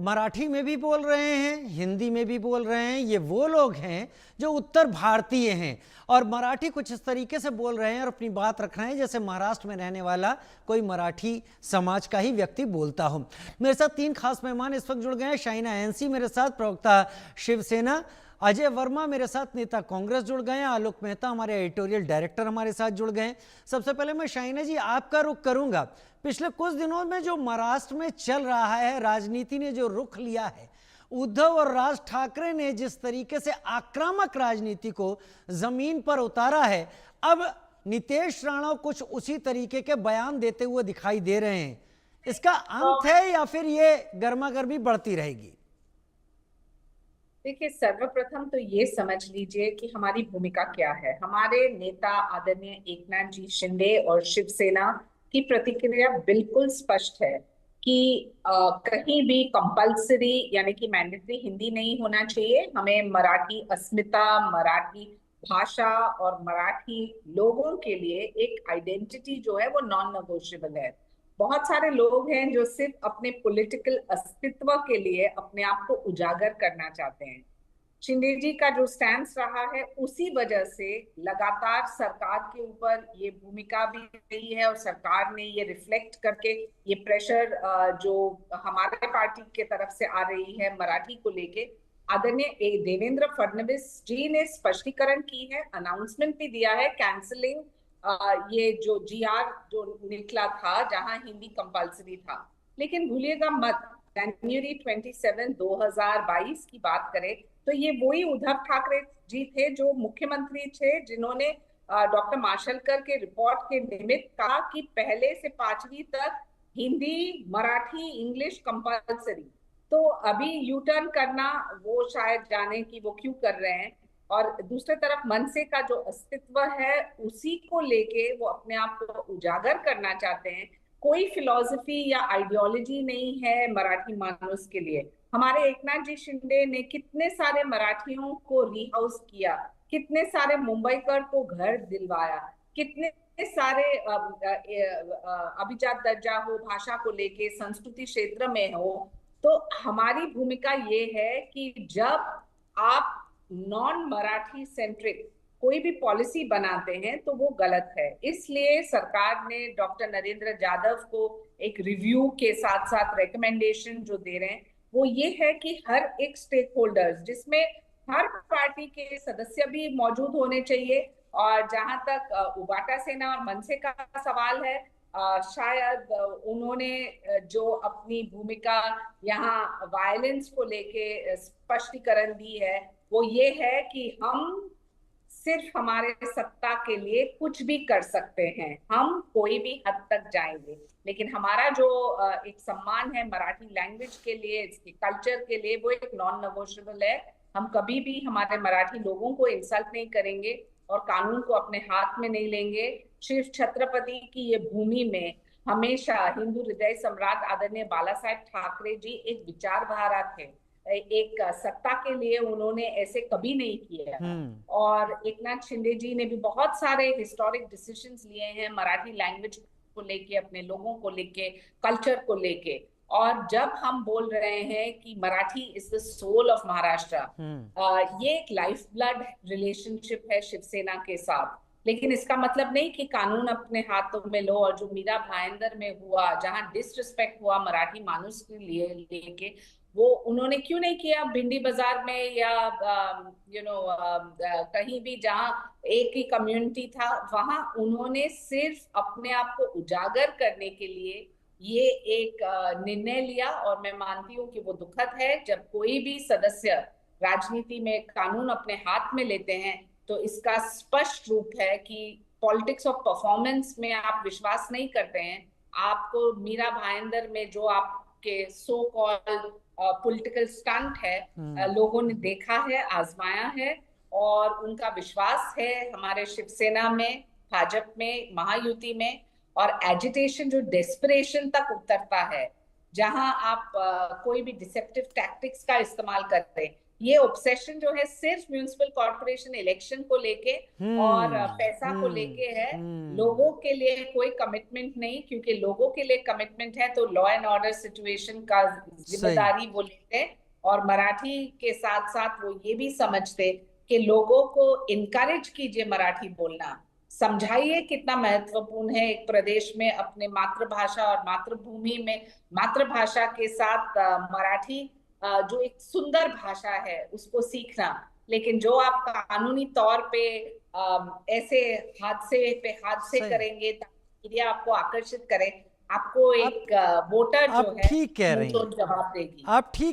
मराठी में भी बोल रहे हैं, हिंदी में भी बोल रहे हैं। ये वो लोग हैं जो उत्तर भारतीय हैं और मराठी कुछ इस तरीके से बोल रहे हैं और अपनी बात रख रहे हैं जैसे महाराष्ट्र में रहने वाला कोई मराठी समाज का ही व्यक्ति बोलता हो। मेरे साथ 3 खास मेहमान इस वक्त जुड़ गए हैं। शाइना एनसी मेरे साथ, प्रवक्ता शिवसेना, अजय वर्मा मेरे साथ, नेता कांग्रेस जुड़ गए हैं, आलोक मेहता हमारे एडिटोरियल डायरेक्टर हमारे साथ जुड़ गए हैं। सबसे पहले मैं शाइना जी आपका रुख करूंगा। पिछले कुछ दिनों में जो महाराष्ट्र में चल रहा है, राजनीति ने जो रुख लिया है, उद्धव और राज ठाकरे ने जिस तरीके से आक्रामक राजनीति को जमीन पर उतारा है, अब नीतीश राणा कुछ उसी तरीके के बयान देते हुए दिखाई दे रहे हैं। इसका अंत है या फिर ये गर्मागर्मी बढ़ती रहेगी? देखिए, सर्वप्रथम तो ये समझ लीजिए कि हमारी भूमिका क्या है। हमारे नेता आदरणीय एकनाथ जी शिंदे और शिवसेना की प्रतिक्रिया बिल्कुल स्पष्ट है कि कहीं भी कंपल्सरी यानी कि मैंडेटरी हिंदी नहीं होना चाहिए। हमें मराठी अस्मिता, मराठी भाषा और मराठी लोगों के लिए एक आइडेंटिटी जो है वो नॉन नेगोशिएबल है। बहुत सारे लोग हैं जो सिर्फ अपने पॉलिटिकल अस्तित्व के लिए अपने आप को उजागर करना चाहते हैं। शिंदे जी का जो स्टैंड रहा है, उसी वजह से लगातार सरकार के ऊपर ये भूमिका भी रही है और सरकार ने ये रिफ्लेक्ट करके ये प्रेशर जो हमारे पार्टी के तरफ से आ रही है मराठी को लेके, आदरणीय देवेंद्र फडणवीस जी ने स्पष्टीकरण की है, अनाउंसमेंट भी दिया है, कैंसलिंग ये जो जीआर जो निकला था जहां हिंदी कंपलसरी था। लेकिन भूलिएगा मत, जनवरी 27 2022 की बात करें तो ये वही उद्धव ठाकरे जी थे जो मुख्यमंत्री थे, जिन्होंने डॉक्टर माशेलकर के रिपोर्ट के निमित्त कहा कि पहले से 5वीं तक हिंदी, मराठी, इंग्लिश कंपलसरी। तो अभी यू टर्न करना, वो शायद जाने कि वो क्यों कर रहे हैं। और दूसरी तरफ मनसे का जो अस्तित्व है उसी को लेके वो अपने आप को उजागर करना चाहते हैं। कोई फिलॉसफी या आइडियोलॉजी नहीं है मराठी मानुस के लिए। हमारे एकनाथ जी शिंदे ने कितने सारे मराठियों को रिहाउस किया, कितने सारे मुंबईकर को घर दिलवाया, कितने सारे अभिजात दर्जा हो, भाषा को लेके, संस्कृति क्षेत्र में हो। तो हमारी भूमिका ये है कि जब आप नॉन मराठी सेंट्रिक कोई भी पॉलिसी बनाते हैं तो वो गलत है। इसलिए सरकार ने डॉक्टर नरेंद्र यादव को एक रिव्यू के साथ साथ रिकमेंडेशन जो दे रहे हैं वो ये है कि हर एक स्टेक होल्डर्स, जिसमें हर पार्टी के सदस्य भी मौजूद होने चाहिए। और जहां तक उबाटा सेना और मनसे का सवाल है, शायद उन्होंने जो अपनी भूमिका यहाँ वायलेंस को लेके स्पष्टीकरण दी है वो ये है कि हम सिर्फ हमारे सत्ता के लिए कुछ भी कर सकते हैं, हम कोई भी हद तक जाएंगे, लेकिन हमारा जो एक सम्मान है मराठी लैंग्वेज के लिए, इसके कल्चर के लिए, वो एक नॉन नेगोशिएबल है। हम कभी भी हमारे मराठी लोगों को इंसल्ट नहीं करेंगे और कानून को अपने हाथ में नहीं लेंगे। शिव छत्रपति की ये भूमि में हमेशा हिंदू हृदय सम्राट आदरणीय बाला साहेब ठाकरे जी एक विचारधारा थे, एक सत्ता के लिए उन्होंने ऐसे कभी नहीं किया। और एकनाथ शिंदे जी ने भी बहुत सारे हिस्टोरिक डिसीजंस लिए हैं मराठी लैंग्वेज को लेके, अपने लोगों को लेके, कल्चर को लेके। और जब हम बोल रहे हैं कि Marathi is the soul of Maharashtra, ये एक लाइफ ब्लड रिलेशनशिप है शिवसेना के साथ। लेकिन इसका मतलब नहीं कि कानून अपने हाथों में लो। और जो मीरा भाईंदर में हुआ, जहां डिसरिस्पेक्ट हुआ मराठी मानुस के लिए लेके, वो उन्होंने क्यों नहीं किया भिंडी बाजार में या कहीं भी जहां एक ही कम्युनिटी था, वहां उन्होंने सिर्फ अपने आप को उजागर करने के लिए ये एक निर्णय लिया। और मैं मानती हूँ कि वो दुखद है। जब कोई भी सदस्य राजनीति में कानून अपने हाथ में लेते हैं तो इसका स्पष्ट रूप है कि पॉलिटिक्स ऑफ परफॉर्मेंस में आप विश्वास नहीं करते हैं। आपको मीरा भाईंदर में जो आपके सो कॉल्ड पॉलिटिकल स्टंट है, लोगों ने देखा है, आजमाया है, और उनका विश्वास है हमारे शिवसेना में, भाजपा में, महायुति में। और एजिटेशन जो डेस्परेशन तक उतरता है, जहां आप कोई भी डिसेप्टिव टैक्टिक्स का इस्तेमाल करते हैं, ये ऑब्सेशन जो है सिर्फ म्युनिसिपल कॉर्पोरेशन इलेक्शन को लेके और पैसा को लेके है। लोगों के लिए कोई कमिटमेंट नहीं, क्योंकि लोगों के लिए कमिटमेंट है तो लॉ एंड ऑर्डर सिचुएशन का सही। जिम्मेदारी वो लेते हैं। और मराठी के साथ साथ वो ये भी समझते कि लोगों को इनकरेज कीजिए मराठी बोलना, समझाइए कितना महत्वपूर्ण है एक प्रदेश में अपने मातृभाषा और मातृभूमि में मातृभाषा के साथ मराठी जो एक सुंदर भाषा है उसको सीखना। लेकिन जो आप कानूनी तौर पे ऐसे हादसे सही। करेंगे ताकि मीडिया आपको आकर्षित करे, आपको आप एक वोटर जो आप है ठीक कह मुंह रही हैं। तोड़ जवाब देगी। आप ठीक